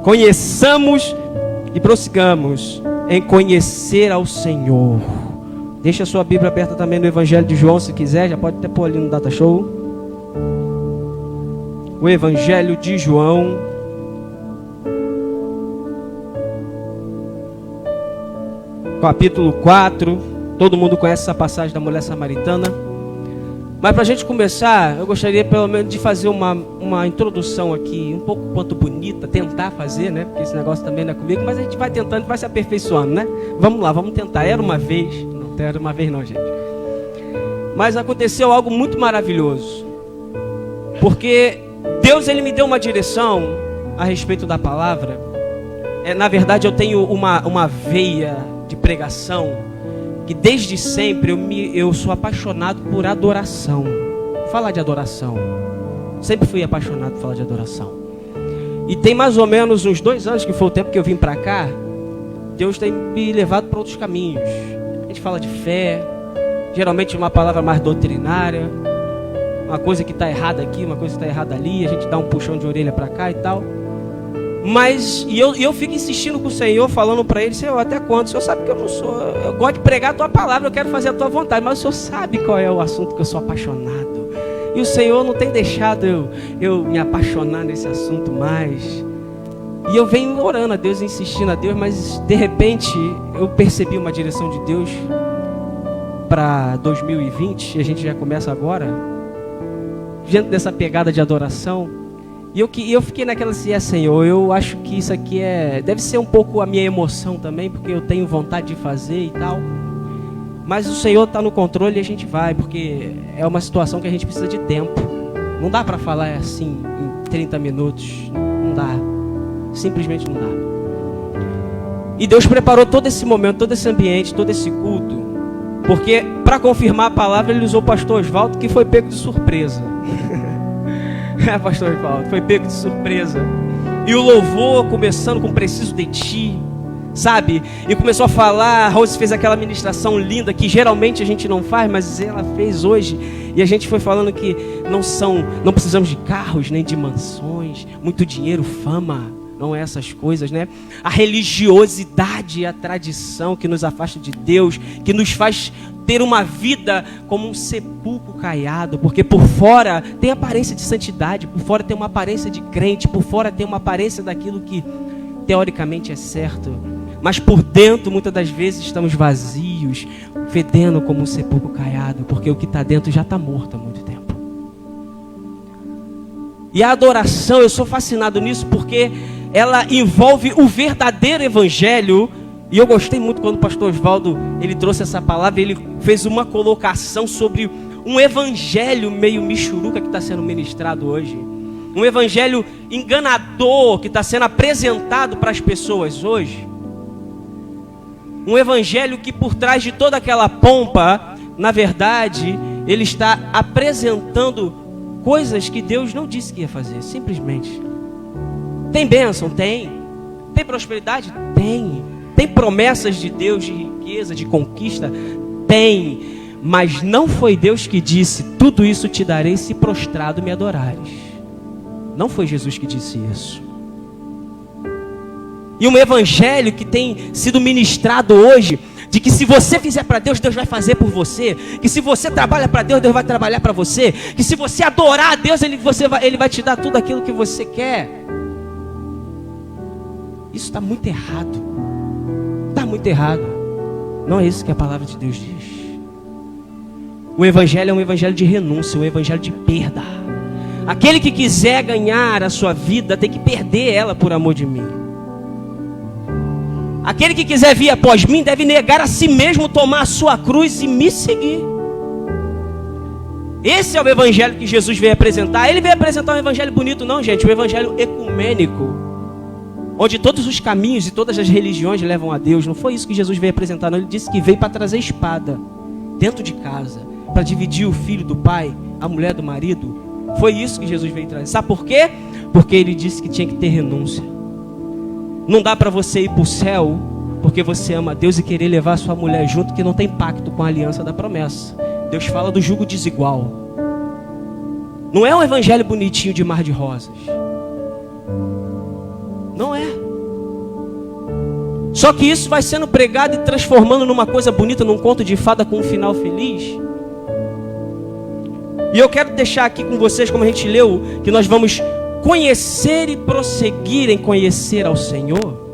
conheçamos e prossigamos em conhecer ao Senhor. Deixa a sua Bíblia aberta também no Evangelho de João, se quiser, já pode até pôr ali no Data Show. O Evangelho de João, capítulo 4. Todo mundo conhece essa passagem da mulher samaritana. Mas para a gente começar, eu gostaria pelo menos de fazer uma introdução aqui, um pouco quanto bonita, tentar fazer, né? Porque esse negócio também não é comigo, mas a gente vai tentando, vai se aperfeiçoando, né? Vamos lá, vamos tentar. Era uma vez não, gente. Mas aconteceu algo muito maravilhoso. Porque Deus, Ele me deu uma direção a respeito da palavra. Na verdade, eu tenho uma veia de pregação que desde sempre eu sou apaixonado por adoração. Falar de adoração. Sempre fui apaixonado por falar de adoração. E tem mais ou menos uns 2 anos, que foi o tempo que eu vim para cá, Deus tem me levado para outros caminhos. A gente fala de fé, geralmente uma palavra mais doutrinária, uma coisa que está errada aqui, uma coisa que está errada ali, a gente dá um puxão de orelha para cá e tal. Mas, eu fico insistindo com o Senhor, falando para Ele: Senhor, até quando? O Senhor sabe que eu não sou, eu gosto de pregar a Tua palavra, eu quero fazer a Tua vontade, mas o Senhor sabe qual é o assunto que eu sou apaixonado. E o Senhor não tem deixado eu me apaixonar nesse assunto mais. E eu venho orando a Deus, insistindo a Deus, mas de repente eu percebi uma direção de Deus para 2020, e a gente já começa agora, diante dessa pegada de adoração. E eu fiquei naquela assim: Senhor, eu acho que isso aqui deve ser um pouco a minha emoção também, porque eu tenho vontade de fazer e tal. Mas o Senhor está no controle e a gente vai, porque é uma situação que a gente precisa de tempo. Não dá para falar assim em 30 minutos, não dá. Simplesmente não dá. E Deus preparou todo esse momento, todo esse ambiente, todo esse culto, porque para confirmar a palavra Ele usou o pastor Osvaldo, que foi pego de surpresa. Pastor Osvaldo, foi pego de surpresa. E o louvor começando com Preciso de Ti, sabe? E começou a falar, a Rose fez aquela ministração linda que geralmente a gente não faz, mas ela fez hoje. E a gente foi falando que não precisamos de carros, nem de mansões, muito dinheiro, fama. Não é essas coisas, né? A religiosidade e a tradição que nos afasta de Deus, que nos faz ter uma vida como um sepulcro caiado, porque por fora tem aparência de santidade, por fora tem uma aparência de crente, por fora tem uma aparência daquilo que teoricamente é certo, mas por dentro muitas das vezes estamos vazios, fedendo como um sepulcro caiado, porque o que está dentro já está morto há muito tempo. E a adoração, eu sou fascinado nisso porque ela envolve o verdadeiro evangelho. E eu gostei muito quando o pastor Osvaldo, ele trouxe essa palavra, ele fez uma colocação sobre um evangelho meio michuruca que está sendo ministrado hoje. Um evangelho enganador que está sendo apresentado para as pessoas hoje. Um evangelho que por trás de toda aquela pompa, na verdade, ele está apresentando coisas que Deus não disse que ia fazer, simplesmente. Tem bênção? Tem. Tem prosperidade? Tem. Tem promessas de Deus de riqueza, de conquista? Tem. Mas não foi Deus que disse: tudo isso te darei se prostrado me adorares. Não foi Jesus que disse isso. E um evangelho que tem sido ministrado hoje, de que se você fizer para Deus, Deus vai fazer por você. Que se você trabalha para Deus, Deus vai trabalhar para você. Que se você adorar a Deus, Ele vai te dar tudo aquilo que você quer. Isso está muito errado. Está muito errado. Não é isso que a palavra de Deus diz. O evangelho é um evangelho de renúncia, um evangelho de perda. Aquele que quiser ganhar a sua vida tem que perder ela por amor de mim. Aquele que quiser vir após mim deve negar a si mesmo, tomar a sua cruz e me seguir. Esse é o evangelho que Jesus veio apresentar. Ele veio apresentar um evangelho bonito não, gente, um evangelho ecumênico, onde todos os caminhos e todas as religiões levam a Deus. Não foi isso que Jesus veio apresentar não. Ele disse que veio para trazer espada dentro de casa, para dividir o filho do pai, a mulher do marido. Foi isso que Jesus veio trazer. Sabe por quê? Porque Ele disse que tinha que ter renúncia. Não dá para você ir para o céu porque você ama a Deus e querer levar a sua mulher junto, que não tem pacto com a aliança da promessa. Deus fala do jugo desigual. Não é um evangelho bonitinho de mar de rosas. Não é. Só que isso vai sendo pregado e transformando numa coisa bonita, num conto de fada com um final feliz. E eu quero deixar aqui com vocês, como a gente leu, que nós vamos conhecer e prosseguir em conhecer ao Senhor.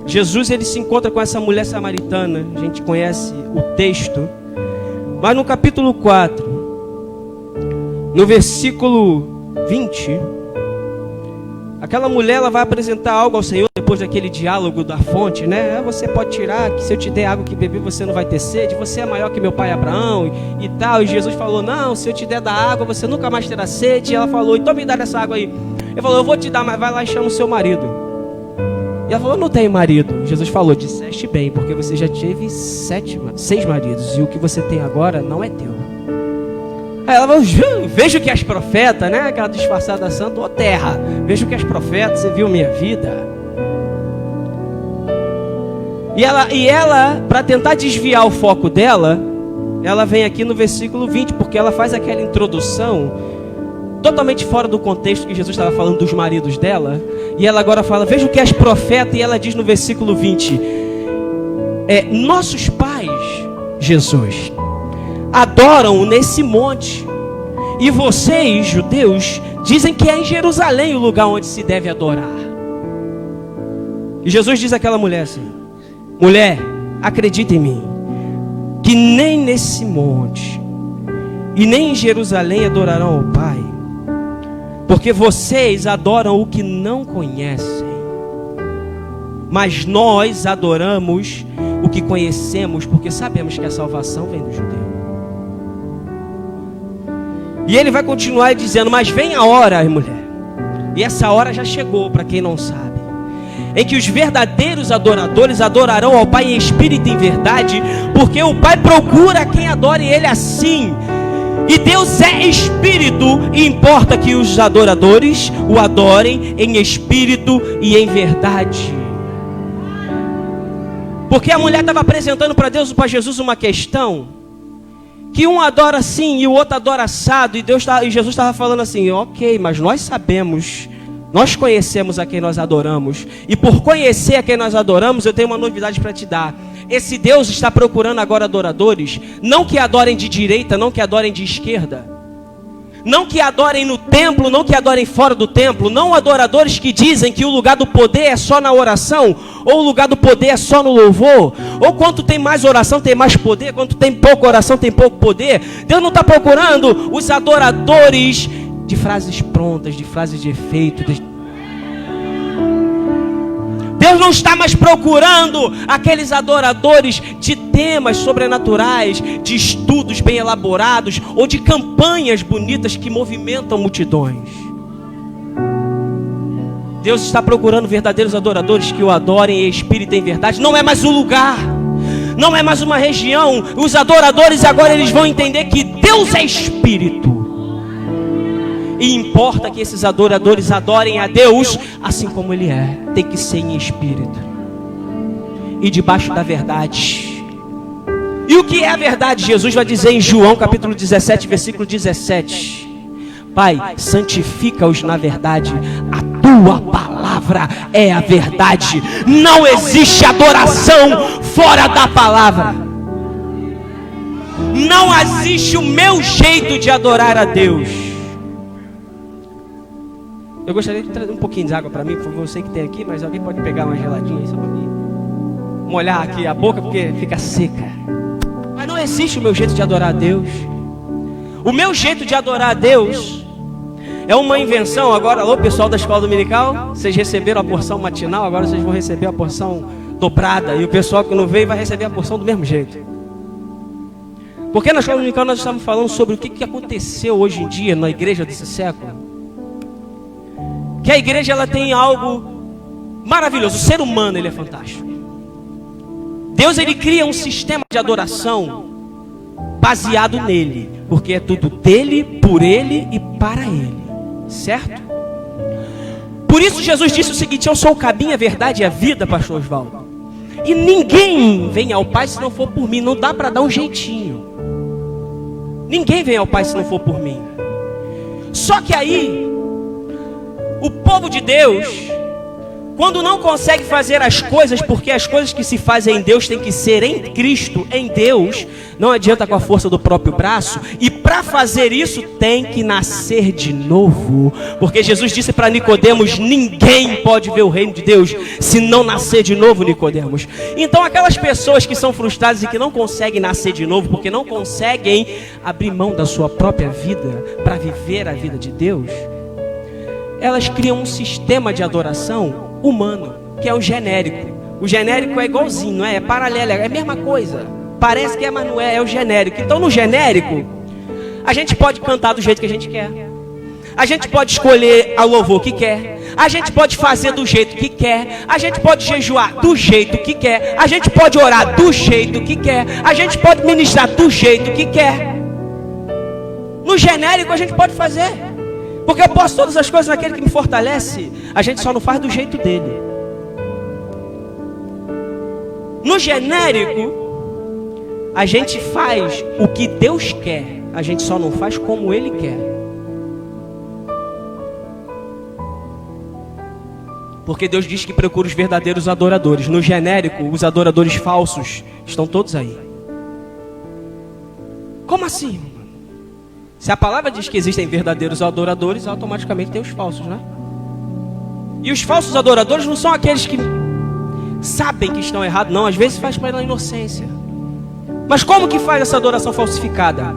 Jesus, ele se encontra com essa mulher samaritana. A gente conhece o texto. Mas no capítulo 4, no versículo 20, aquela mulher, ela vai apresentar algo ao Senhor depois daquele diálogo da fonte, né? Você pode tirar, que se eu te der água que beber, você não vai ter sede. Você é maior que meu pai Abraão e tal. E Jesus falou, não, se eu te der da água, você nunca mais terá sede. E ela falou, então me dá essa água aí. Ele falou, eu vou te dar, mas vai lá e chama o seu marido. E ela falou, não tenho marido. Jesus falou, disseste bem, porque você já teve 6 maridos. E o que você tem agora não é teu. Aí ela falou, vejo que és profeta, né? Aquela disfarçada santa, ô terra, vejo que és profeta, você viu minha vida. E ela, para tentar desviar o foco dela, ela vem aqui no versículo 20, porque ela faz aquela introdução totalmente fora do contexto que Jesus estava falando dos maridos dela. E ela agora fala, vejo que és profeta, e ela diz no versículo 20, nossos pais, Jesus, adoram nesse monte, e vocês, judeus, dizem que é em Jerusalém o lugar onde se deve adorar. E Jesus diz àquela mulher assim, mulher, acredita em mim, que nem nesse monte e nem em Jerusalém adorarão ao Pai, porque vocês adoram o que não conhecem, mas nós adoramos o que conhecemos, porque sabemos que a salvação vem do judeu. E ele vai continuar dizendo, mas vem a hora, mulher, e essa hora já chegou, para quem não sabe, em que os verdadeiros adoradores adorarão ao Pai em espírito e em verdade, porque o Pai procura quem adore Ele assim. E Deus é espírito, e importa que os adoradores o adorem em espírito e em verdade. Porque a mulher estava apresentando para Deus, para Jesus, uma questão, que um adora assim e o outro adora assado, e Jesus estava falando assim, ok, mas nós sabemos, nós conhecemos a quem nós adoramos, e por conhecer a quem nós adoramos, eu tenho uma novidade para te dar. Esse Deus está procurando agora adoradores, não que adorem de direita, não que adorem de esquerda, não que adorem no templo, não que adorem fora do templo, não adoradores que dizem que o lugar do poder é só na oração, ou o lugar do poder é só no louvor, ou quanto tem mais oração tem mais poder, quanto tem pouca oração tem pouco poder. Deus não está procurando os adoradores de frases prontas, de frases de efeito. Deus não está mais procurando aqueles adoradores de temas sobrenaturais, de estudos bem elaborados, ou de campanhas bonitas que movimentam multidões. Deus está procurando verdadeiros adoradores que o adorem em espírito e em verdade. Não é mais um lugar, não é mais uma região. Os adoradores agora eles vão entender que Deus é espírito. E importa que esses adoradores adorem a Deus assim como Ele é. Tem que ser em espírito e debaixo da verdade. E o que é a verdade? Jesus vai dizer em João capítulo 17, versículo 17: Pai, santifica-os na verdade, a tua palavra é a verdade. Não existe adoração fora da palavra. Não existe o meu jeito de adorar a Deus. Eu gostaria de trazer um pouquinho de água para mim, por favor. Eu sei que tem aqui, mas alguém pode pegar uma geladinha aí só para mim molhar aqui a boca, porque fica seca. Mas não existe o meu jeito de adorar a Deus. O meu jeito de adorar a Deus é uma invenção. Agora, alô pessoal da escola dominical, vocês receberam a porção matinal, agora vocês vão receber a porção dobrada. E o pessoal que não veio vai receber a porção do mesmo jeito. Porque na escola dominical nós estamos falando sobre o que aconteceu hoje em dia na igreja desse século. Que a igreja ela tem algo maravilhoso. O ser humano ele é fantástico. Deus ele cria um sistema de adoração baseado nele, porque é tudo dele, por ele e para ele, certo? Por isso Jesus disse o seguinte: eu sou o caminho, a verdade e a vida, pastor Osvaldo. E ninguém vem ao Pai se não for por mim. Não dá para dar um jeitinho. Ninguém vem ao Pai se não for por mim. Só que aí o povo de Deus Quando não consegue fazer as coisas, porque as coisas que se fazem em Deus têm que ser em Cristo, em Deus, não adianta com a força do próprio braço, e para fazer isso tem que nascer de novo, porque Jesus disse para Nicodemos: ninguém pode ver o reino de Deus se não nascer de novo, Nicodemos. Então aquelas pessoas que são frustradas e que não conseguem nascer de novo, porque não conseguem abrir mão da sua própria vida para viver a vida de Deus, elas criam um sistema de adoração humano, que é o genérico. O genérico é igualzinho, não é? É paralelo, é a mesma coisa. Parece que é, mas não é, é o genérico. Então no genérico, a gente pode cantar do jeito que a gente quer. A gente pode escolher a louvor que quer. A gente pode fazer do jeito que quer. A gente pode jejuar do jeito que quer. A gente pode orar do jeito que quer. A gente pode ministrar do jeito que quer. No genérico a gente pode fazer, porque eu posso todas as coisas naquele que me fortalece. A gente só não faz do jeito dele. No genérico, a gente faz o que Deus quer. A gente só não faz como Ele quer. Porque Deus diz que procura os verdadeiros adoradores. No genérico, os adoradores falsos estão todos aí. Como assim? Se a palavra diz que existem verdadeiros adoradores, automaticamente tem os falsos, né? E os falsos adoradores não são aqueles que sabem que estão errados, não. Às vezes faz pela inocência. Mas como que faz essa adoração falsificada?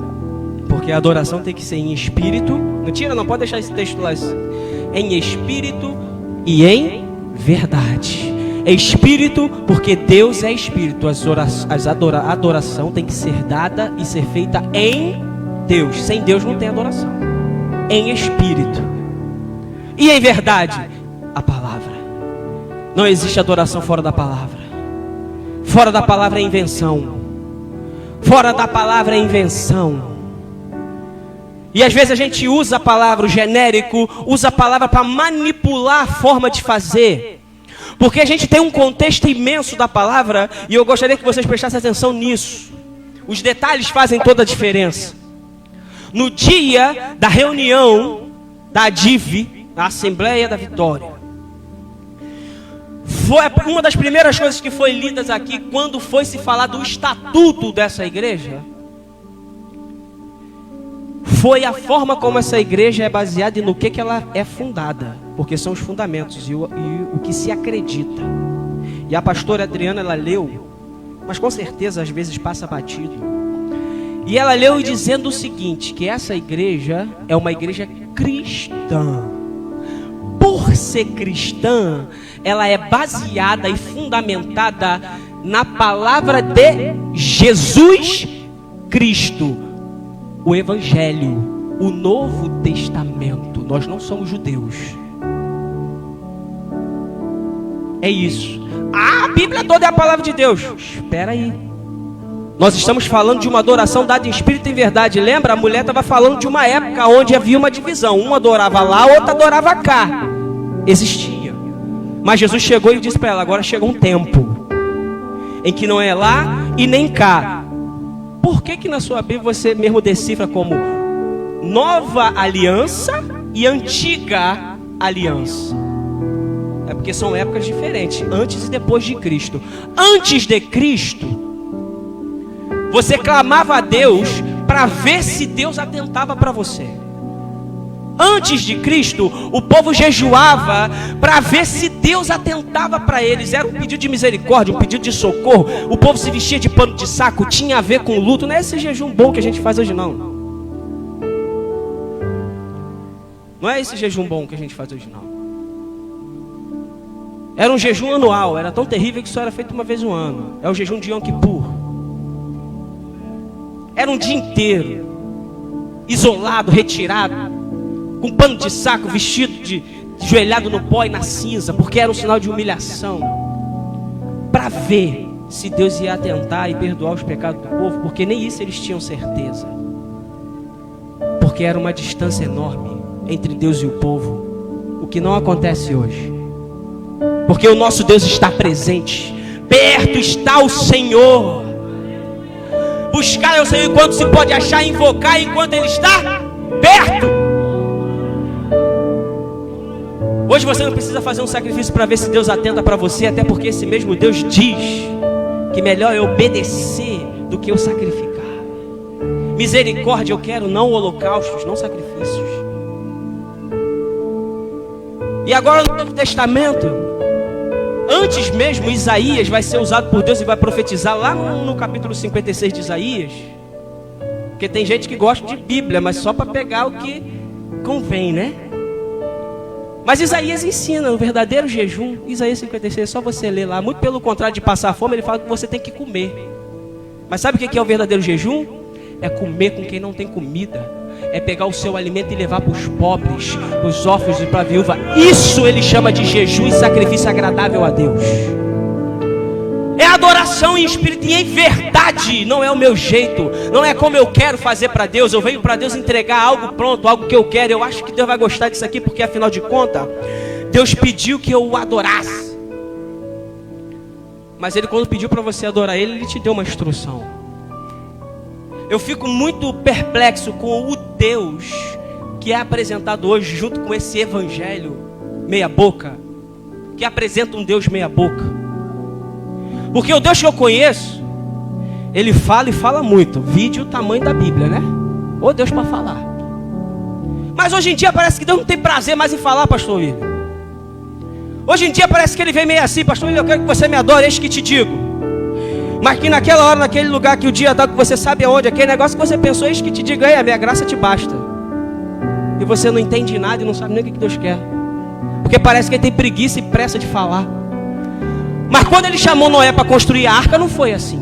Porque a adoração tem que ser em espírito. Mentira, não pode deixar esse texto lá. Em espírito e em verdade. É espírito, porque Deus é espírito. A adoração tem que ser dada e ser feita em Deus. Sem Deus não tem adoração. Em espírito e em verdade. A palavra. Não existe adoração fora da palavra. Fora da palavra é invenção. Fora da palavra é invenção. E às vezes a gente usa a palavra, o genérico, usa a palavra para manipular a forma de fazer. Porque a gente tem um contexto imenso da palavra, e eu gostaria que vocês prestassem atenção nisso. Os detalhes fazem toda a diferença. No dia da reunião da ADIV, a Assembleia da Vitória, foi uma das primeiras coisas que foi lidas aqui, quando foi se falar do estatuto dessa igreja, foi a forma como essa igreja é baseada e no que ela é fundada, porque são os fundamentos e o que se acredita. E a pastora Adriana, ela leu, mas com certeza às vezes passa batido. E ela leu dizendo o seguinte, que essa igreja é uma igreja cristã. Por ser cristã, ela é baseada e fundamentada na palavra de Jesus Cristo, o Evangelho, o Novo Testamento. Nós não somos judeus. É isso. Ah, a Bíblia toda é a palavra de Deus. Espera aí. Nós estamos falando de uma adoração dada em espírito e em verdade. Lembra? A mulher estava falando de uma época onde havia uma divisão. Um adorava lá, outra adorava cá. Existia. Mas Jesus chegou e disse para ela: agora chegou um tempo em que não é lá e nem cá. Por que na sua Bíblia você mesmo decifra como nova aliança e antiga aliança? É porque são épocas diferentes, antes e depois de Cristo. Antes de Cristo, você clamava a Deus para ver se Deus atentava para você. Antes de Cristo, o povo jejuava para ver se Deus atentava para eles. Era um pedido de misericórdia, um pedido de socorro. O povo se vestia de pano de saco, tinha a ver com luto. Não é esse jejum bom que a gente faz hoje, não. Não é esse jejum bom que a gente faz hoje, não. Era um jejum anual, era tão terrível que só era feito uma vez no ano. É o jejum de Yom Kippur. Era um dia inteiro, isolado, retirado, com pano de saco, vestido de joelhado no pó e na cinza, porque era um sinal de humilhação, para ver se Deus ia atentar e perdoar os pecados do povo, porque nem isso eles tinham certeza, porque era uma distância enorme entre Deus e o povo, o que não acontece hoje, porque o nosso Deus está presente, perto está o Senhor. Buscar é o Senhor enquanto se pode achar, invocar enquanto Ele está perto. Hoje você não precisa fazer um sacrifício para ver se Deus atenta para você, até porque esse mesmo Deus diz que melhor é obedecer do que eu sacrificar. Misericórdia eu quero, não holocaustos, não sacrifícios. E agora no Novo Testamento, antes mesmo, Isaías vai ser usado por Deus e vai profetizar lá no capítulo 56 de Isaías. Porque tem gente que gosta de Bíblia, mas só para pegar o que convém, né? Mas Isaías ensina o verdadeiro jejum. Isaías 56, é só você ler lá. Muito pelo contrário de passar fome, ele fala que você tem que comer. Mas sabe o que é o verdadeiro jejum? É comer com quem não tem comida. É pegar o seu alimento e levar para os pobres, para os órfãos e para a viúva. Isso ele chama de jejum e sacrifício agradável a Deus. É adoração em espírito e em verdade. Não é o meu jeito, não é como eu quero fazer para Deus. Eu venho para Deus entregar algo pronto, algo que eu quero. Eu acho que Deus vai gostar disso aqui, porque afinal de contas Deus pediu que eu o adorasse. Mas ele, quando pediu para você adorar ele, ele te deu uma instrução. Eu fico muito perplexo com o Deus que é apresentado hoje junto com esse evangelho meia boca, que apresenta um Deus meia boca. Porque o Deus que eu conheço, ele fala e fala muito. Vide o tamanho da Bíblia, né? Ô Deus para falar. Mas hoje em dia parece que Deus não tem prazer mais em falar, pastor William. Hoje em dia parece que ele vem meio assim: pastor William, eu quero que você me adore, eis que te digo. Mas que naquela hora, naquele lugar, que o dia dá, que você sabe aonde, aquele negócio que você pensou, eis que te digo, a minha graça te basta. E você não entende nada e não sabe nem o que Deus quer. Porque parece que ele tem preguiça e pressa de falar. Mas quando ele chamou Noé para construir a arca, não foi assim.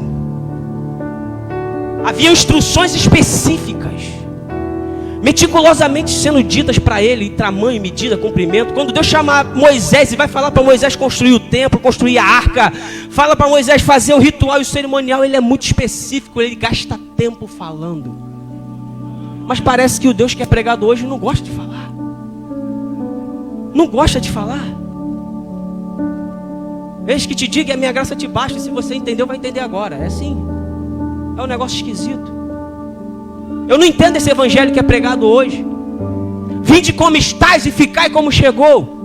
Havia instruções específicas, meticulosamente sendo ditas para ele, em tamanho, medida, comprimento. Quando Deus chama Moisés e vai falar para Moisés construir o templo, construir a arca, fala para Moisés fazer o ritual e o cerimonial, ele é muito específico, ele gasta tempo falando. Mas parece que o Deus que é pregado hoje não gosta de falar. Não gosta de falar. Eis que te diga, a minha graça te basta. E se você entendeu, vai entender agora. É assim. É um negócio esquisito. Eu não entendo esse evangelho que é pregado hoje. Vinde como estás e ficai como chegou.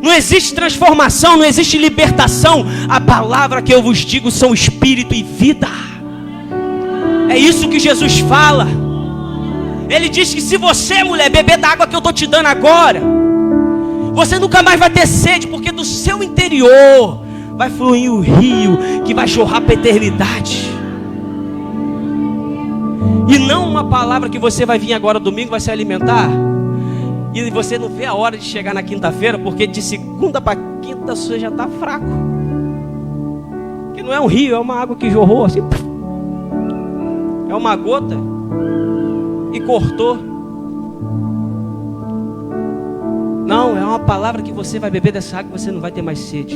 Não existe transformação, não existe libertação. A palavra que eu vos digo são espírito e vida. É isso que Jesus fala. Ele diz que se você, mulher, beber da água que eu estou te dando agora, você nunca mais vai ter sede, porque do seu interior vai fluir o rio que vai jorrar para a eternidade. E não uma palavra que você vai vir agora domingo, vai se alimentar, e você não vê a hora de chegar na quinta-feira, porque de segunda para quinta você já está fraco. Que não é um rio, é uma água que jorrou assim. É uma gota e cortou. Não, é uma palavra que você vai beber dessa água e você não vai ter mais sede.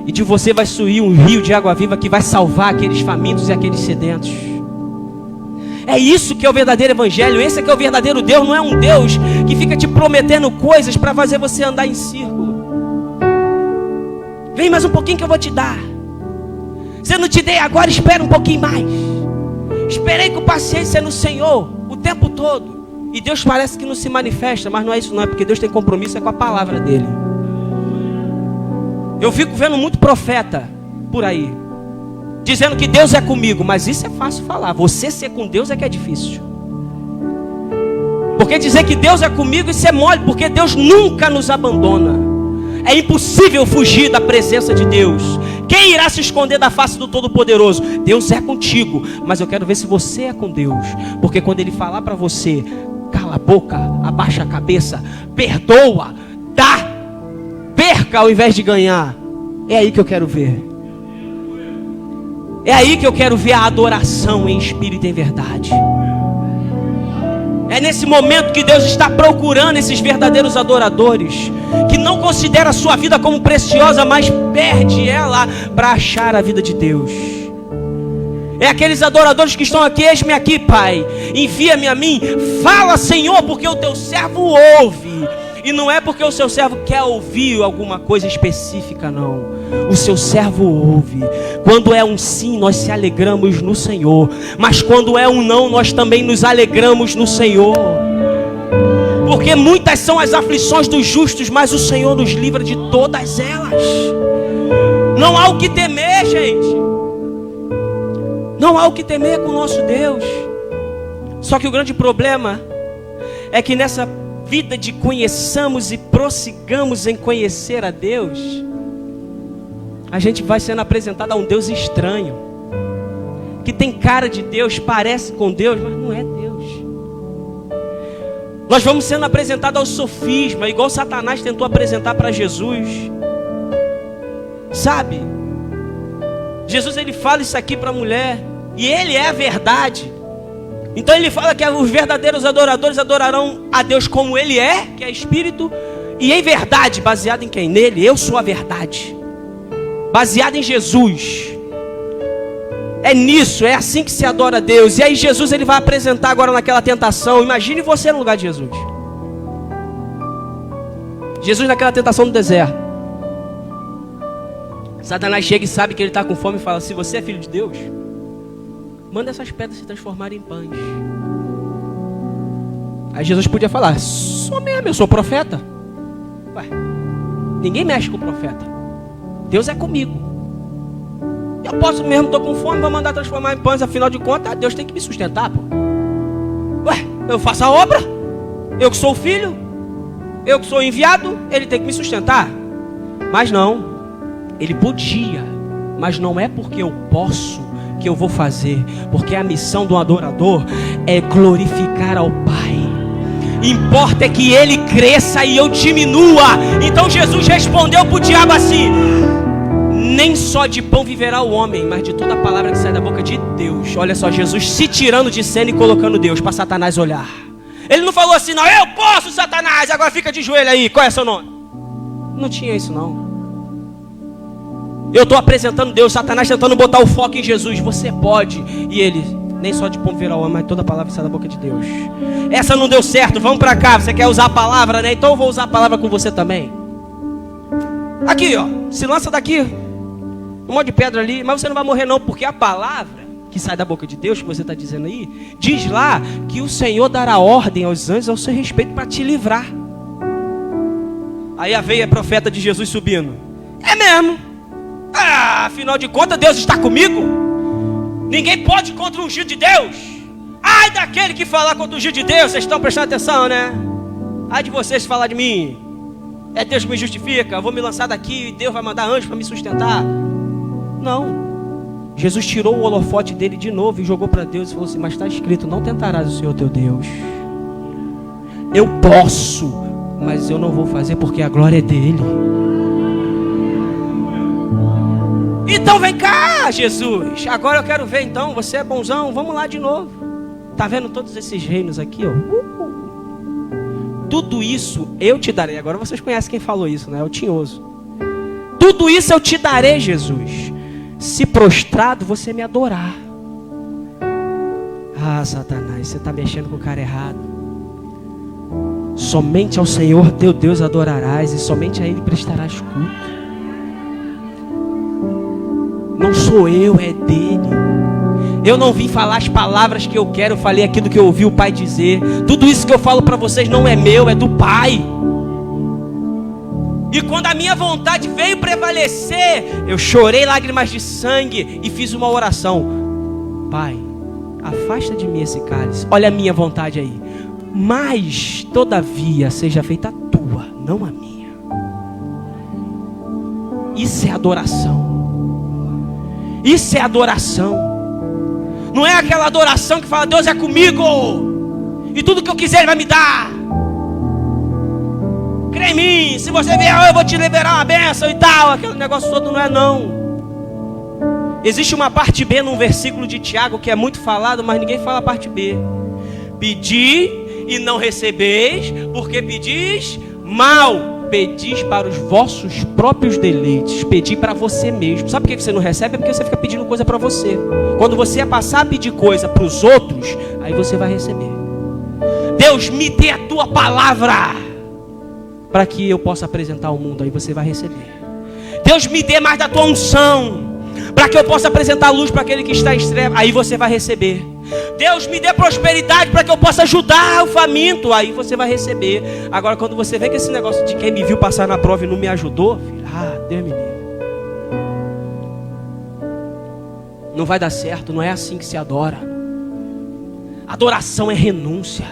E de você vai fluir um rio de água viva que vai salvar aqueles famintos e aqueles sedentos. É isso que é o verdadeiro evangelho. Esse é que é o verdadeiro Deus. Não é um Deus que fica te prometendo coisas para fazer você andar em círculo. Vem mais um pouquinho que eu vou te dar. Se eu não te dei agora, espera um pouquinho mais. Esperei com paciência no Senhor o tempo todo. E Deus parece que não se manifesta, mas não é isso não, é porque Deus tem compromisso com a palavra dele. Eu fico vendo muito profeta por aí, dizendo que Deus é comigo, mas isso é fácil falar. Você ser com Deus é que é difícil. Porque dizer que Deus é comigo, isso é mole, porque Deus nunca nos abandona. É impossível fugir da presença de Deus. Quem irá se esconder da face do Todo-Poderoso? Deus é contigo, mas eu quero ver se você é com Deus. Porque quando Ele falar para você, cala a boca, abaixa a cabeça, perdoa, dá, perca ao invés de ganhar, é aí que eu quero ver. É aí que eu quero ver a adoração em espírito e em verdade. É nesse momento que Deus está procurando esses verdadeiros adoradores, que não considera a sua vida como preciosa, mas perde ela para achar a vida de Deus. É aqueles adoradores que estão aqui: eis-me aqui, Pai, envia-me a mim. Fala, Senhor, porque o teu servo ouve. E não é porque o seu servo quer ouvir alguma coisa específica, não. O seu servo ouve. Quando é um sim, nós se alegramos no Senhor. Mas quando é um não, nós também nos alegramos no Senhor. Porque muitas são as aflições dos justos, mas o Senhor nos livra de todas elas. Não há o que temer, gente. Não há o que temer com o nosso Deus. Só que o grande problema é que nessa vida de conheçamos e prossigamos em conhecer a Deus, a gente vai sendo apresentado a um Deus estranho, que tem cara de Deus, parece com Deus, mas não é Deus. Nós vamos sendo apresentados ao sofisma, igual Satanás tentou apresentar para Jesus. Sabe? Jesus, ele fala isso aqui para a mulher, e ele é a verdade. Então ele fala que os verdadeiros adoradores adorarão a Deus como ele é, que é Espírito, e em verdade, baseado em quem? Nele. Eu sou a verdade, baseado em Jesus. É nisso, é assim que se adora a Deus. E aí Jesus, ele vai apresentar agora naquela tentação. Imagine você no lugar de Jesus. Jesus naquela tentação no deserto. Satanás chega e sabe que ele está com fome e fala: se você é filho de Deus, manda essas pedras se transformarem em pães. Aí Jesus podia falar: sou mesmo, eu sou profeta. Ué, ninguém mexe com o profeta. Deus é comigo. Eu posso mesmo, estou com fome, vou mandar transformar em pães. Afinal de contas, Deus tem que me sustentar, pô. Ué, eu faço a obra. Eu que sou o filho, eu que sou enviado, ele tem que me sustentar. Mas não, ele podia, mas não é porque eu posso que eu vou fazer, porque a missão do adorador é glorificar ao Pai. Importa é que ele cresça e eu diminua. Então Jesus respondeu para o diabo assim: nem só de pão viverá o homem, mas de toda a palavra que sai da boca de Deus. Olha só, Jesus se tirando de cena e colocando Deus para Satanás olhar. Ele não falou assim: não, eu posso, Satanás, agora fica de joelho aí, qual é seu nome? Não tinha isso não. Eu estou apresentando Deus, Satanás tentando botar o foco em Jesus. Você pode. E ele: nem só de pão viverá o homem, mas toda a palavra que sai da boca de Deus. Essa não deu certo, vamos para cá. Você quer usar a palavra, né? Então eu vou usar a palavra com você também. Aqui, ó, se lança daqui, um monte de pedra ali, mas você não vai morrer não, porque a palavra que sai da boca de Deus, que você está dizendo aí, diz lá que o Senhor dará ordem aos anjos ao seu respeito para te livrar. Aí a veia profeta de Jesus subindo: é mesmo? Ah, afinal de contas Deus está comigo. Ninguém pode contra o ungido de Deus. Ai daquele que falar contra o ungido de Deus. Vocês estão prestando atenção, né? Ai de vocês falar de mim. É Deus que me justifica, eu vou me lançar daqui e Deus vai mandar anjo para me sustentar. Não. Jesus tirou o holofote dele de novo e jogou para Deus e falou assim: mas está escrito, não tentarás o Senhor teu Deus. Eu posso, mas eu não vou fazer porque a glória é dele. Então vem cá, Jesus, agora eu quero ver. Então você é bonzão, vamos lá de novo. Tá vendo todos esses reinos aqui, ó? Tudo isso eu te darei. Agora vocês conhecem quem falou isso, né? É o tinhoso. Tudo isso eu te darei, Jesus, se prostrado você me adorar. Ah, Satanás, você está mexendo com o cara errado. Somente ao Senhor teu Deus adorarás, e somente a Ele prestarás culto. Não sou eu, é dele. Eu não vim falar as palavras que eu quero, eu falei aquilo que eu ouvi o Pai dizer. Tudo isso que eu falo para vocês não é meu, é do Pai. E quando a minha vontade veio prevalecer, eu chorei lágrimas de sangue e fiz uma oração: Pai, afasta de mim esse cálice. Olha a minha vontade aí. Mas, todavia, seja feita a tua, não a minha. Isso é adoração. Isso é adoração. Não é aquela adoração que fala: Deus é comigo e tudo que eu quiser Ele vai me dar. Crê em mim, se você vier eu vou te liberar uma bênção e tal. Aquele negócio todo não é não. Existe uma parte B num versículo de Tiago que é muito falado, mas ninguém fala a parte B. Pedi e não recebeis, porque pedis mal. Pedis para os vossos próprios deleites. Pedi para você mesmo. Sabe por que você não recebe? É porque você fica pedindo coisa para você. Quando você passar a pedir coisa para os outros, aí você vai receber. Deus, me dê a tua palavra para que eu possa apresentar ao mundo. Aí você vai receber. Deus, me dê mais da tua unção para que eu possa apresentar a luz para aquele que está em trevas. Aí você vai receber. Deus me dê prosperidade para que eu possa ajudar o faminto. Aí você vai receber. Agora, quando você vê que esse negócio de quem me viu passar na prova e não me ajudou, filho, Deus me livre. Não vai dar certo, não é assim que se adora. Adoração é renúncia.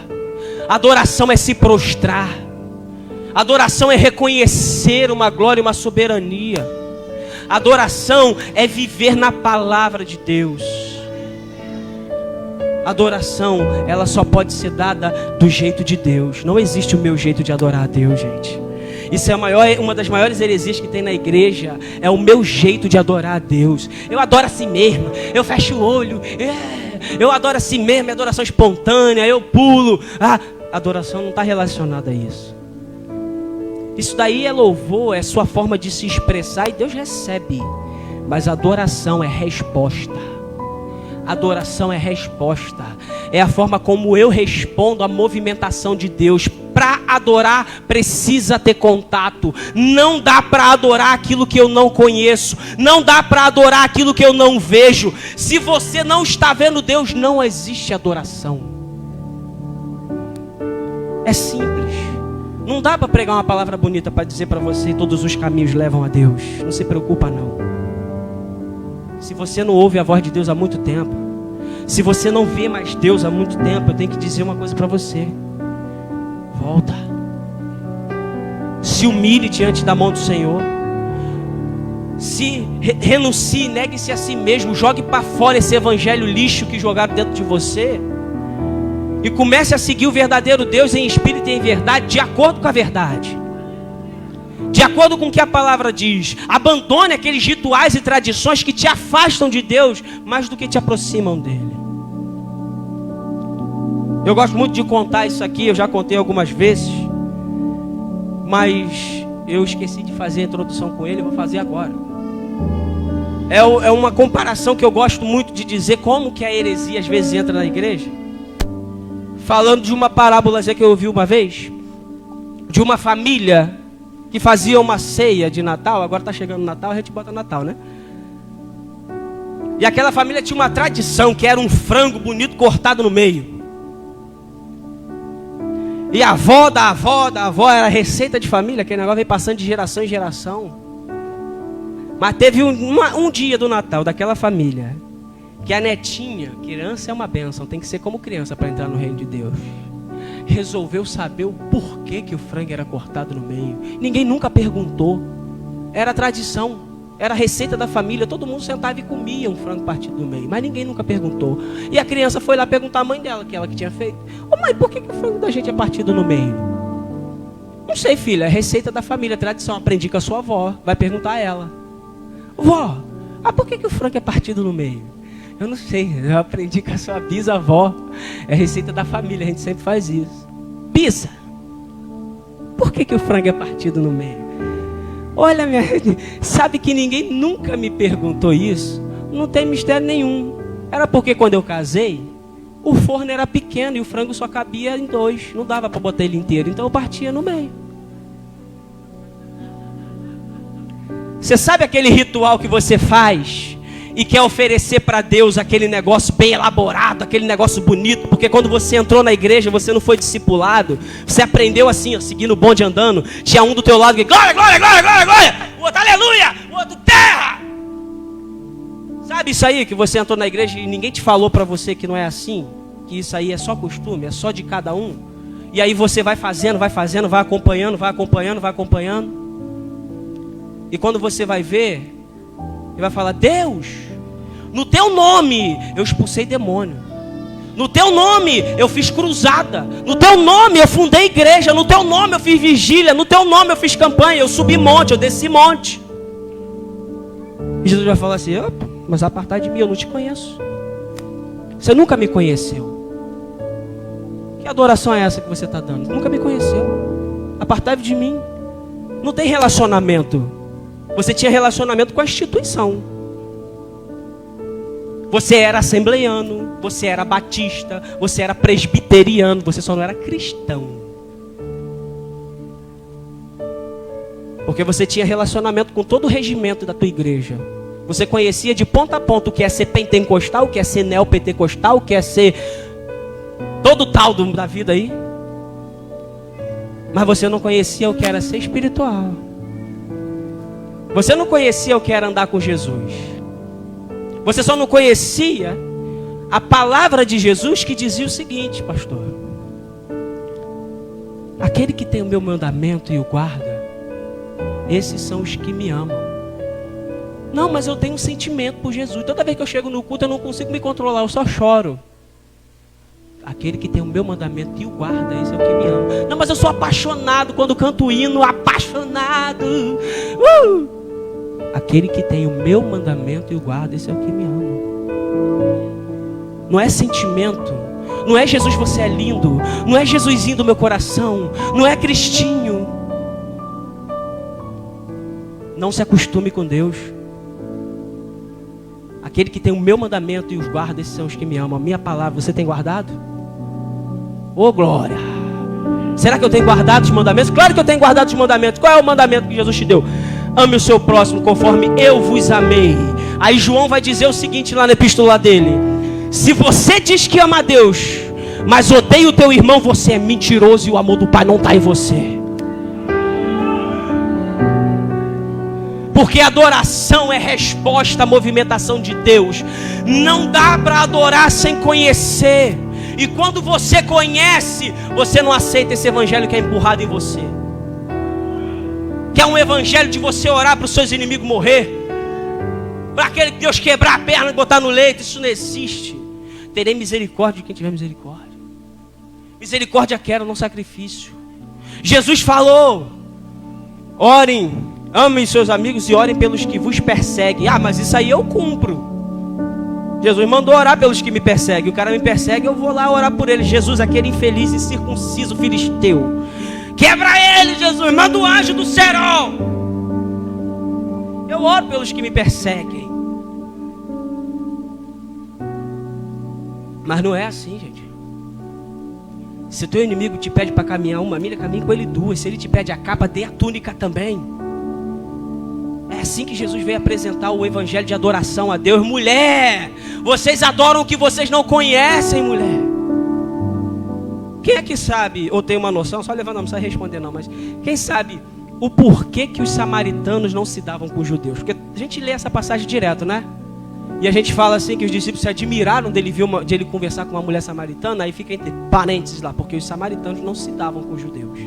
Adoração é se prostrar. Adoração é reconhecer uma glória e uma soberania. Adoração é viver na palavra de Deus. Adoração, ela só pode ser dada do jeito de Deus. Não existe o meu jeito de adorar a Deus, gente. Isso é uma das maiores heresias que tem na igreja. É o meu jeito de adorar a Deus. Eu adoro assim mesmo. Eu fecho o olho. Eu adoro assim mesmo. É adoração espontânea. Eu pulo. Adoração não está relacionada a isso. Isso daí é louvor. É sua forma de se expressar. E Deus recebe. Mas adoração é resposta. Adoração é resposta. É a forma como eu respondo à movimentação de Deus. Para adorar precisa ter contato. Não dá para adorar aquilo que eu não conheço. Não dá para adorar aquilo que eu não vejo. Se você não está vendo Deus, não existe adoração. É simples. Não dá para pregar uma palavra bonita para dizer para você todos os caminhos levam a Deus. Não se preocupa não. Se você não ouve a voz de Deus há muito tempo, se você não vê mais Deus há muito tempo, eu tenho que dizer uma coisa para você. Volta. Se humilhe diante da mão do Senhor. Se renuncie, negue-se a si mesmo. Jogue para fora esse evangelho lixo que jogaram dentro de você. E comece a seguir o verdadeiro Deus em espírito e em verdade, de acordo com a verdade. De acordo com o que a palavra diz. Abandone aqueles rituais e tradições que te afastam de Deus mais do que te aproximam dele. Eu gosto muito de contar isso aqui, eu já contei algumas vezes, mas eu esqueci de fazer a introdução com ele, eu vou fazer agora. É uma comparação que eu gosto muito de dizer como que a heresia às vezes entra na igreja. Falando de uma parábola que eu ouvi uma vez, de uma família que fazia uma ceia de Natal. Agora está chegando o Natal, a gente bota Natal, né? E aquela família tinha uma tradição que era um frango bonito cortado no meio. E a avó da avó era receita de família, aquele negócio veio passando de geração em geração. Mas teve um dia do Natal daquela família que a netinha, criança é uma bênção, tem que ser como criança para entrar no reino de Deus, resolveu saber o porquê que o frango era cortado no meio. Ninguém nunca perguntou. Era tradição, era receita da família. Todo mundo sentava e comia um frango partido no meio, mas ninguém nunca perguntou. E a criança foi lá perguntar à mãe dela, que ela que tinha feito: ô mãe, por que o frango da gente é partido no meio? Não sei, filha, é receita da família, tradição, aprendi com a sua avó. Vai perguntar a ela: vó, por que o frango é partido no meio? Eu não sei, eu aprendi com a sua bisavó. É receita da família, a gente sempre faz isso. Bisa, por que o frango é partido no meio? Olha, sabe que ninguém nunca me perguntou isso? Não tem mistério nenhum. Era porque quando eu casei, o forno era pequeno e o frango só cabia em 2. Não dava para botar ele inteiro, então eu partia no meio. Você sabe aquele ritual que você faz e quer oferecer para Deus aquele negócio bem elaborado, aquele negócio bonito, porque quando você entrou na igreja, você não foi discipulado, você aprendeu assim, ó, seguindo o bonde andando, tinha um do teu lado que glória, glória, glória, glória, glória, o outro aleluia, o outro terra. Sabe isso aí que você entrou na igreja e ninguém te falou para você que não é assim, que isso aí é só costume, é só de cada um, e aí você vai fazendo, vai acompanhando, e quando você vai ver, ele vai falar: Deus, no teu nome eu expulsei demônio, no teu nome eu fiz cruzada, no teu nome eu fundei igreja, no teu nome eu fiz vigília, no teu nome eu fiz campanha, eu subi monte, eu desci monte. E Jesus vai falar assim: mas apartai de mim, eu não te conheço, você nunca me conheceu. Que adoração é essa que você está dando? Nunca me conheceu. Apartai de mim. Não tem relacionamento. Você tinha relacionamento com a instituição. Você era assembleiano, você era batista, você era presbiteriano, você só não era cristão. Porque você tinha relacionamento com todo o regimento da tua igreja. Você conhecia de ponta a ponta o que é ser pentecostal, o que é ser neopentecostal, o que é ser todo tal da vida aí. Mas você não conhecia o que era ser espiritual. Você não conhecia o que era andar com Jesus. Você só não conhecia a palavra de Jesus que dizia o seguinte, pastor: aquele que tem o meu mandamento e o guarda, esses são os que me amam. Não, mas eu tenho um sentimento por Jesus. Toda vez que eu chego no culto eu não consigo me controlar, eu só choro. Aquele que tem o meu mandamento e o guarda, esse é o que me ama. Não, mas eu sou apaixonado quando canto hino, apaixonado. Aquele que tem o meu mandamento e o guarda, esse é o que me ama. Não é sentimento. Não é Jesus, você é lindo. Não é Jesusinho do meu coração. Não é Cristinho. Não se acostume com Deus. Aquele que tem o meu mandamento e os guarda, esses são os que me amam. A minha palavra, você tem guardado? Ô glória! Será que eu tenho guardado os mandamentos? Claro que eu tenho guardado os mandamentos. Qual é o mandamento que Jesus te deu? Ame o seu próximo conforme eu vos amei. Aí João vai dizer o seguinte lá na epístola dele: se você diz que ama a Deus, mas odeia o teu irmão, você é mentiroso e o amor do Pai não está em você. Porque adoração é resposta à movimentação de Deus. Não dá para adorar sem conhecer. E quando você conhece, você não aceita esse evangelho que é empurrado em você. Que é um evangelho de você orar para os seus inimigos morrer. Para aquele que Deus quebrar a perna e botar no leito. Isso não existe. Terei misericórdia de quem tiver misericórdia. Misericórdia quero, não sacrifício. Jesus falou: orem, amem seus amigos e orem pelos que vos perseguem. Ah, mas isso aí eu cumpro. Jesus mandou orar pelos que me perseguem. O cara me persegue, eu vou lá orar por ele. Jesus, aquele infeliz e circunciso filisteu, quebra ele, Jesus, manda o anjo do cerol. Eu oro pelos que me perseguem. Mas não é assim, gente. Se o teu inimigo te pede para caminhar uma milha, caminhe com ele duas. Se ele te pede a capa, dê a túnica também. É assim que Jesus veio apresentar o evangelho de adoração a Deus. Mulher, vocês adoram o que vocês não conhecem, mulher. Quem é que sabe, ou tem uma noção, só levanta, não precisa responder não, mas quem sabe o porquê que os samaritanos não se davam com os judeus? Porque a gente lê essa passagem direto, né? E a gente fala assim que os discípulos se admiraram de ele conversar com uma mulher samaritana. Aí fica entre parênteses lá, porque os samaritanos não se davam com os judeus.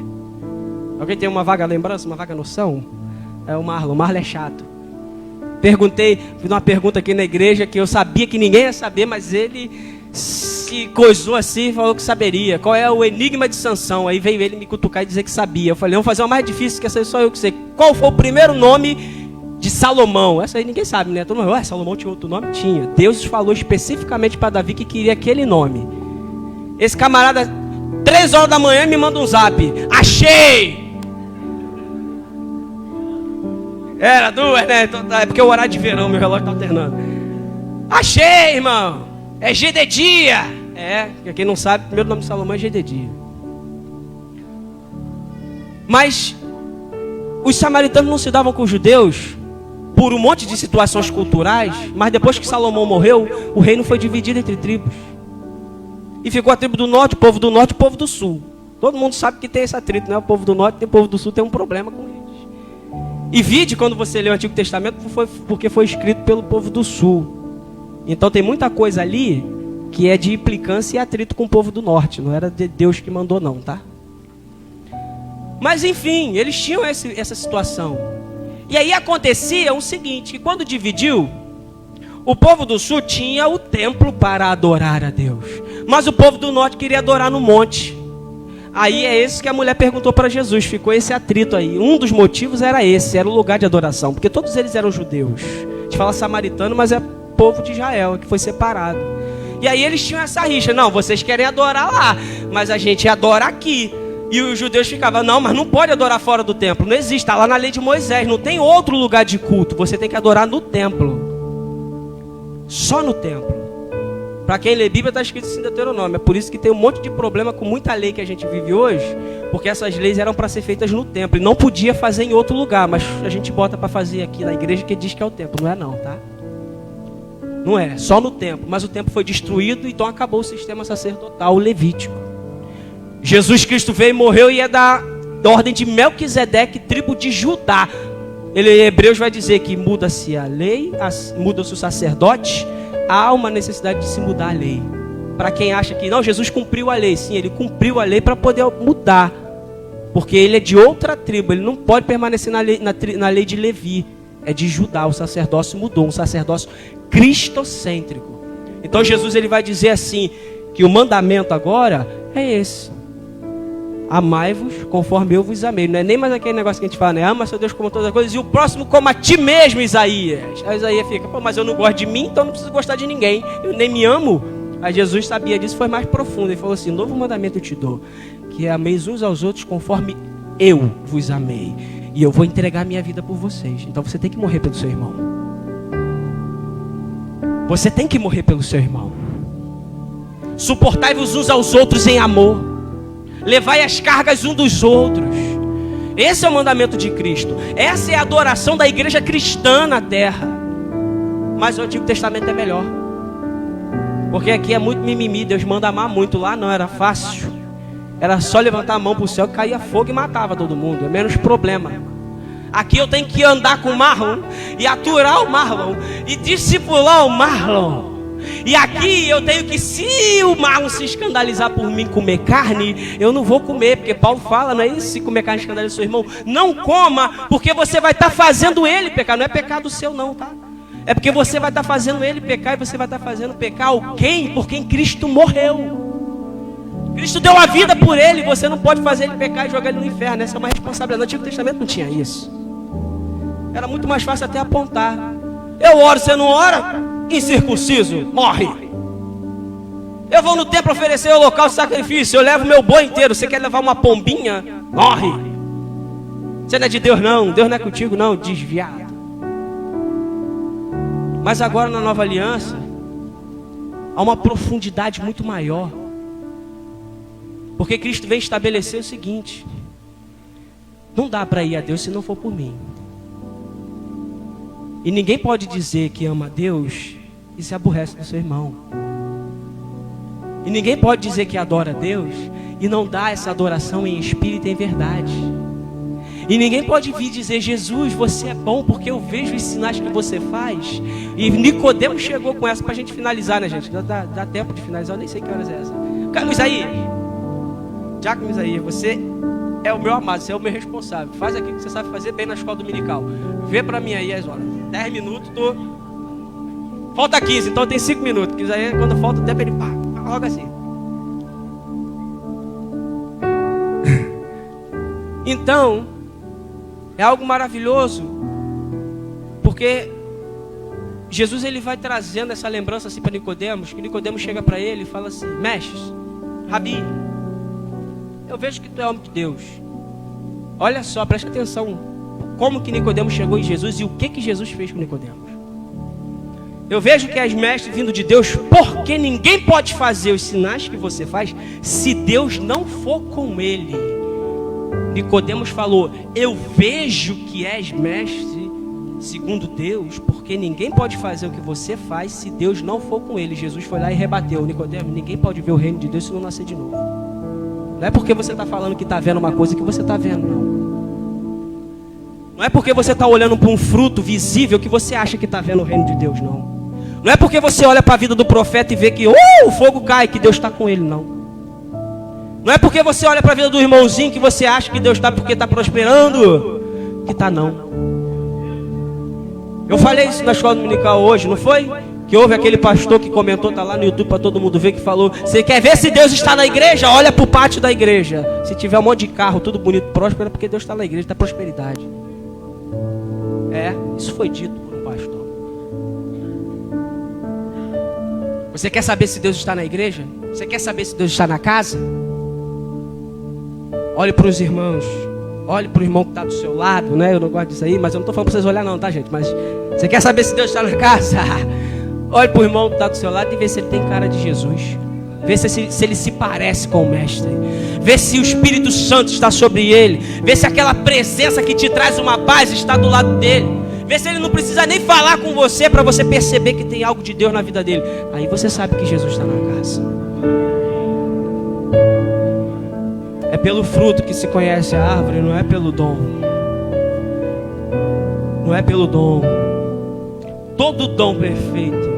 Alguém tem uma vaga lembrança, uma vaga noção? É o Marlon é chato. Fiz uma pergunta aqui na igreja que eu sabia que ninguém ia saber, mas ele se coisou assim e falou que saberia. Qual é o enigma de Sansão? Aí veio ele me cutucar e dizer que sabia. Eu falei, vamos fazer uma mais difícil, que essa aí só eu que sei. Qual foi o primeiro nome de Salomão? Essa aí ninguém sabe, né? Todo mundo, Salomão tinha outro nome? Tinha. Deus falou especificamente para Davi que queria aquele nome. Esse camarada, 3 horas da manhã, me manda um zap. Achei! Era 2, né? Então, é porque é o horário de verão, meu relógio está alternando. Achei, irmão! É Gededia! É, quem não sabe, o primeiro nome de Salomão é Gededia. Mas os samaritanos não se davam com os judeus por um monte de situações culturais, mas depois que Salomão morreu, o reino foi dividido entre tribos. E ficou a tribo do norte, o povo do norte e o povo do sul. Todo mundo sabe que tem esse atrito, né? O povo do norte e o povo do sul tem um problema com eles. E vide, quando você lê o Antigo Testamento, porque foi escrito pelo povo do sul. Então tem muita coisa ali que é de implicância e atrito com o povo do norte. Não era de Deus que mandou não, tá? Mas enfim, eles tinham essa situação. E aí acontecia o seguinte, que quando dividiu, o povo do sul tinha o templo para adorar a Deus. Mas o povo do norte queria adorar no monte. Aí é isso que a mulher perguntou para Jesus, ficou esse atrito aí. Um dos motivos era esse, era o lugar de adoração, porque todos eles eram judeus. A gente fala samaritano, mas é povo de Israel, que foi separado. E aí eles tinham essa rixa, não, vocês querem adorar lá, mas a gente adora aqui. E os judeus ficavam, não, mas não pode adorar fora do templo, não existe, está lá na lei de Moisés, não tem outro lugar de culto, você tem que adorar no templo. Só no templo. Para quem lê Bíblia está escrito assim em Deuteronômio. É por isso que tem um monte de problema com muita lei que a gente vive hoje, porque essas leis eram para ser feitas no templo e não podia fazer em outro lugar, mas a gente bota para fazer aqui na igreja que diz que é o templo, não é não, tá? Não é, só no templo. Mas o templo foi destruído, então acabou o sistema sacerdotal levítico. Jesus Cristo veio e morreu e é da ordem de Melquisedeque, tribo de Judá. Ele, em Hebreus, vai dizer que muda-se a lei, muda-se o sacerdote, há uma necessidade de se mudar a lei. Para quem acha que não, Jesus cumpriu a lei. Sim, ele cumpriu a lei para poder mudar. Porque ele é de outra tribo, ele não pode permanecer na lei de Levi. É de Judá, o sacerdócio mudou, um sacerdócio cristocêntrico. Então Jesus ele vai dizer assim, que o mandamento agora é esse: amai-vos conforme eu vos amei. Não é nem mais aquele negócio que a gente fala, né? Ama seu Deus como todas as coisas, e o próximo como a ti mesmo, Isaías. Aí Isaías fica, pô, mas eu não gosto de mim, então não preciso gostar de ninguém, eu nem me amo. Aí Jesus sabia disso, foi mais profundo. Ele falou assim: novo mandamento eu te dou, que ameis uns aos outros conforme eu vos amei. E eu vou entregar minha vida por vocês. Então você tem que morrer pelo seu irmão. Você tem que morrer pelo seu irmão. Suportai-vos uns aos outros em amor. Levai as cargas uns dos outros. Esse é o mandamento de Cristo. Essa é a adoração da igreja cristã na terra. Mas o Antigo Testamento é melhor. Porque aqui é muito mimimi. Deus manda amar muito. Lá não, era fácil. Era só levantar a mão para o céu, caía fogo e matava todo mundo. É menos problema. Aqui eu tenho que andar com o Marlon e aturar o Marlon e discipular o Marlon. E aqui eu tenho que, se o Marlon se escandalizar por mim comer carne, eu não vou comer, porque Paulo fala, não é isso? Se comer carne escandaliza seu irmão, não coma, porque você vai estar fazendo ele pecar. Não é pecado seu não, tá? É porque você vai estar fazendo ele pecar, e você vai estar fazendo pecar alguém por quem Cristo morreu. Cristo deu a vida por ele, você não pode fazer ele pecar e jogar ele no inferno. Essa é uma responsabilidade. No Antigo Testamento não tinha isso. Era muito mais fácil até apontar. Eu oro, você não ora? Incircunciso, morre. Eu vou no templo oferecer holocausto e sacrifício, eu levo meu boi inteiro. Você quer levar uma pombinha? Morre. Você não é de Deus não, Deus não é contigo não, desviado. Mas agora na nova aliança há uma profundidade muito maior. Porque Cristo vem estabelecer o seguinte: não dá para ir a Deus se não for por mim. E ninguém pode dizer que ama a Deus e se aborrece do seu irmão. E ninguém pode dizer que adora a Deus e não dá essa adoração em espírito e em verdade. E ninguém pode vir dizer: Jesus, você é bom porque eu vejo os sinais que você faz. E Nicodemo chegou com essa para a gente finalizar, né, gente? Dá tempo de finalizar, eu nem sei que horas é essa. Carlos aí. Diácono Isaías, você é o meu amado, você é o meu responsável. Faz aquilo que você sabe fazer bem na escola dominical. Vê pra mim aí as horas. 10 minutos, falta 15, então tem 5 minutos. Que Isaías, quando falta o tempo, ele logo assim. Então, é algo maravilhoso. Porque Jesus ele vai trazendo essa lembrança assim para Nicodemos. Que Nicodemos chega para ele e fala assim: mestre, Rabi, eu vejo que tu é homem de Deus. Olha só, presta atenção. Como que Nicodemos chegou em Jesus e o que Jesus fez com Nicodemos. Eu vejo que és mestre vindo de Deus, porque ninguém pode fazer os sinais que você faz se Deus não for com ele. Nicodemos falou: eu vejo que és mestre segundo Deus, porque ninguém pode fazer o que você faz se Deus não for com ele. Jesus foi lá e rebateu: Nicodemos, ninguém pode ver o reino de Deus se não nascer de novo. Não é porque você está falando que está vendo uma coisa que você está vendo, não. Não é porque você está olhando para um fruto visível que você acha que está vendo o reino de Deus, não. Não é porque você olha para a vida do profeta e vê que o fogo cai, que Deus está com ele, não. Não é porque você olha para a vida do irmãozinho que você acha que Deus está porque está prosperando, que está não. Eu falei isso na escola dominical hoje, não foi? Que houve aquele pastor que comentou, está lá no YouTube para todo mundo ver, que falou: você quer ver se Deus está na igreja? Olha para o pátio da igreja. Se tiver um monte de carro, tudo bonito, próspero, é porque Deus está na igreja, está prosperidade. Isso foi dito por um pastor. Você quer saber se Deus está na igreja? Você quer saber se Deus está na casa? Olhe para os irmãos. Olhe para o irmão que está do seu lado, né? Eu não gosto disso aí, mas eu não estou falando para vocês olhar não, tá, gente? Mas você quer saber se Deus está na casa? Olhe para o irmão que está do seu lado e vê se ele tem cara de Jesus. Vê se ele se parece com o Mestre. Vê se o Espírito Santo está sobre ele. Vê se aquela presença que te traz uma paz está do lado dele. Vê se ele não precisa nem falar com você para você perceber que tem algo de Deus na vida dele. Aí você sabe que Jesus está na casa. É pelo fruto que se conhece a árvore, não é pelo dom. Não é pelo dom. Todo dom perfeito,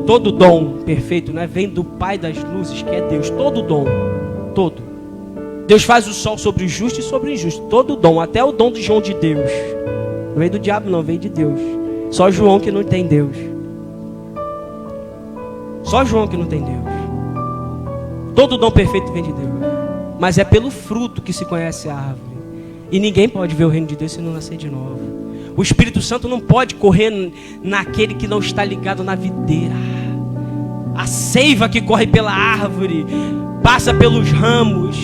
todo dom perfeito, né, vem do Pai das luzes, que é Deus. Todo dom, todo. Deus faz o sol sobre o justo e sobre o injusto. Todo dom, até o dom de João de Deus. Não vem do diabo não, vem de Deus. Só João que não tem Deus. Só João que não tem Deus. Todo dom perfeito vem de Deus. Mas é pelo fruto que se conhece a árvore. E ninguém pode ver o reino de Deus se não nascer de novo. O Espírito Santo não pode correr naquele que não está ligado na videira. A seiva que corre pela árvore, passa pelos ramos,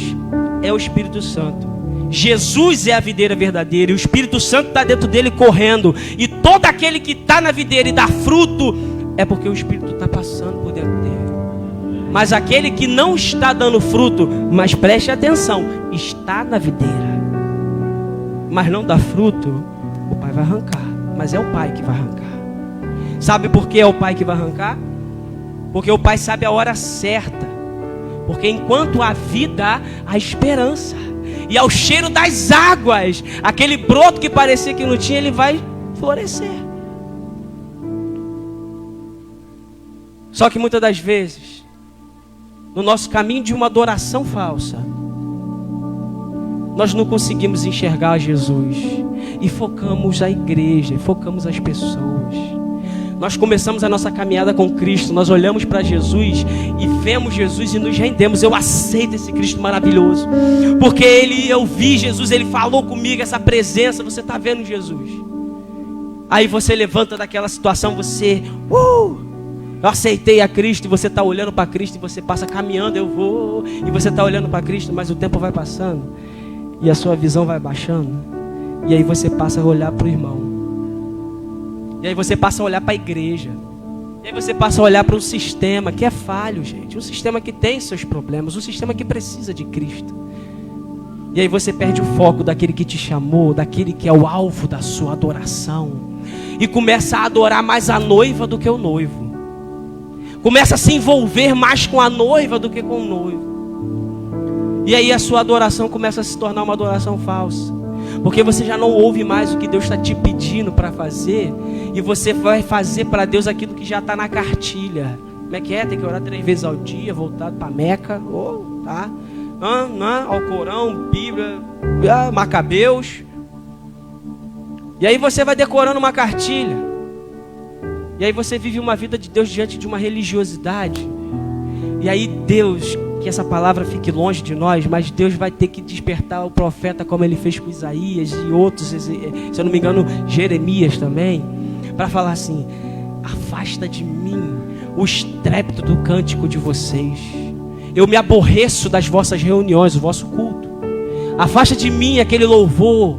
é o Espírito Santo. Jesus é a videira verdadeira e o Espírito Santo está dentro dele correndo. E todo aquele que está na videira e dá fruto, é porque o Espírito está passando por dentro dele. Mas aquele que não está dando fruto, mas preste atenção, está na videira, mas não dá fruto, o Pai vai arrancar. Mas é o Pai que vai arrancar. Sabe por que é o Pai que vai arrancar? Porque o Pai sabe a hora certa. Porque enquanto há vida, há esperança. E ao cheiro das águas, aquele broto que parecia que não tinha, ele vai florescer. Só que muitas das vezes, no nosso caminho de uma adoração falsa, nós não conseguimos enxergar Jesus e focamos a igreja, focamos as pessoas. Nós começamos a nossa caminhada com Cristo, nós olhamos para Jesus e vemos Jesus e nos rendemos. Eu aceito esse Cristo maravilhoso, porque eu vi Jesus, Ele falou comigo, essa presença, você está vendo Jesus. Aí você levanta daquela situação, eu aceitei a Cristo, e você está olhando para Cristo, e você passa caminhando, e você está olhando para Cristo, mas o tempo vai passando, e a sua visão vai baixando, e aí você passa a olhar para o irmão, e aí você passa a olhar para a igreja, e aí você passa a olhar para um sistema que é falho, gente, um sistema que tem seus problemas, um sistema que precisa de Cristo, e aí você perde o foco daquele que te chamou, daquele que é o alvo da sua adoração, e começa a adorar mais a noiva do que o noivo. Começa a se envolver mais com a noiva do que com o noivo. E aí a sua adoração começa a se tornar uma adoração falsa. Porque você já não ouve mais o que Deus está te pedindo para fazer. E você vai fazer para Deus aquilo que já está na cartilha. Como é que é? Tem que orar 3 vezes ao dia, voltado para Meca. Tá? Alcorão, Bíblia, Macabeus. E aí você vai decorando uma cartilha. E aí você vive uma vida de Deus diante de uma religiosidade. E aí Deus, que essa palavra fique longe de nós, mas Deus vai ter que despertar o profeta como Ele fez com Isaías e outros, se eu não me engano, Jeremias também, para falar assim: afasta de mim o estrépito do cântico de vocês. Eu me aborreço das vossas reuniões, o vosso culto. Afasta de mim aquele louvor.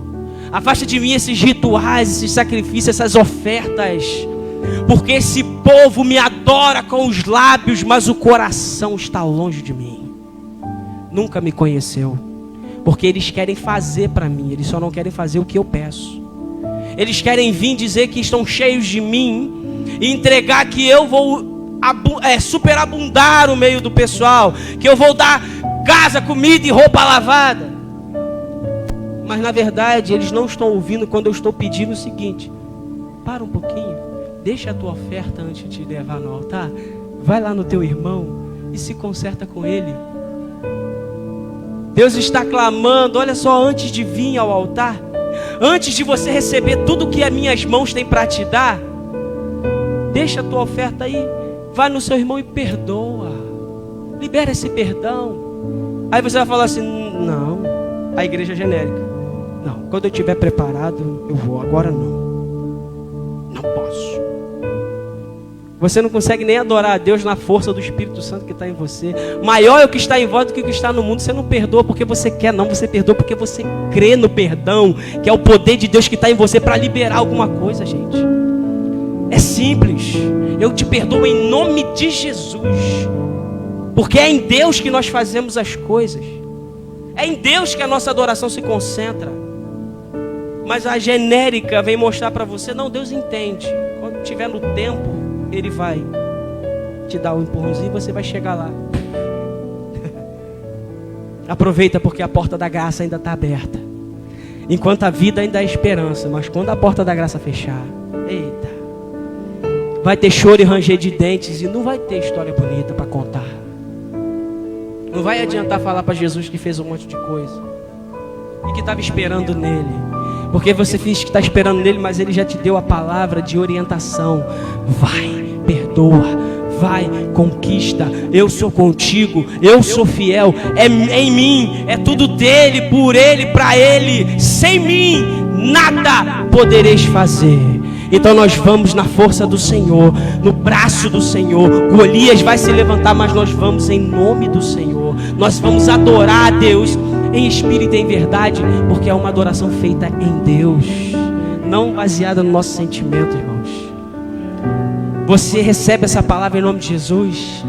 Afasta de mim esses rituais, esses sacrifícios, essas ofertas. Porque esse povo me adora com os lábios, mas o coração está longe de mim. Nunca me conheceu. Porque eles querem fazer para mim, eles só não querem fazer o que eu peço. Eles querem vir dizer que estão cheios de mim e entregar que eu vou superabundar o meio do pessoal, que eu vou dar casa, comida e roupa lavada. Mas na verdade eles não estão ouvindo quando eu estou pedindo o seguinte: para um pouquinho, deixa a tua oferta antes de te levar no altar. Vai lá no teu irmão e se conserta com ele. Deus está clamando, olha só, antes de vir ao altar, antes de você receber tudo que as minhas mãos têm para te dar, deixa a tua oferta aí, vai no seu irmão e perdoa. Libera esse perdão. Aí você vai falar assim: não, a igreja é genérica. Não, quando eu estiver preparado, eu vou, agora não posso. Você não consegue nem adorar a Deus na força do Espírito Santo que está em você. Maior é o que está em vós do que o que está no mundo. Você não perdoa porque você quer, não. Você perdoa porque você crê no perdão, que é o poder de Deus que está em você para liberar alguma coisa, gente. É simples. Eu te perdoo em nome de Jesus. Porque é em Deus que nós fazemos as coisas. É em Deus que a nossa adoração se concentra. Mas a genérica vem mostrar para você, não, Deus entende. Quando tiver no tempo, Ele vai te dar um empurrãozinho e você vai chegar lá. Aproveita, porque a porta da graça ainda está aberta. Enquanto a vida ainda há esperança, mas quando a porta da graça fechar, eita, vai ter choro e ranger de dentes e não vai ter história bonita para contar. Não vai adiantar falar para Jesus que fez um monte de coisa e que estava esperando nele, porque você finge que está esperando nele, mas ele já te deu a palavra de orientação. Vai, perdoa. Vai, conquista, eu sou contigo, eu sou fiel, é em mim, é tudo dele, por ele, para ele, sem mim, nada podereis fazer. Então nós vamos na força do Senhor, no braço do Senhor. Golias vai se levantar, mas nós vamos em nome do Senhor. Nós vamos adorar a Deus em espírito e em verdade, porque é uma adoração feita em Deus, não baseada no nosso sentimento, irmãos. Você recebe essa palavra em nome de Jesus?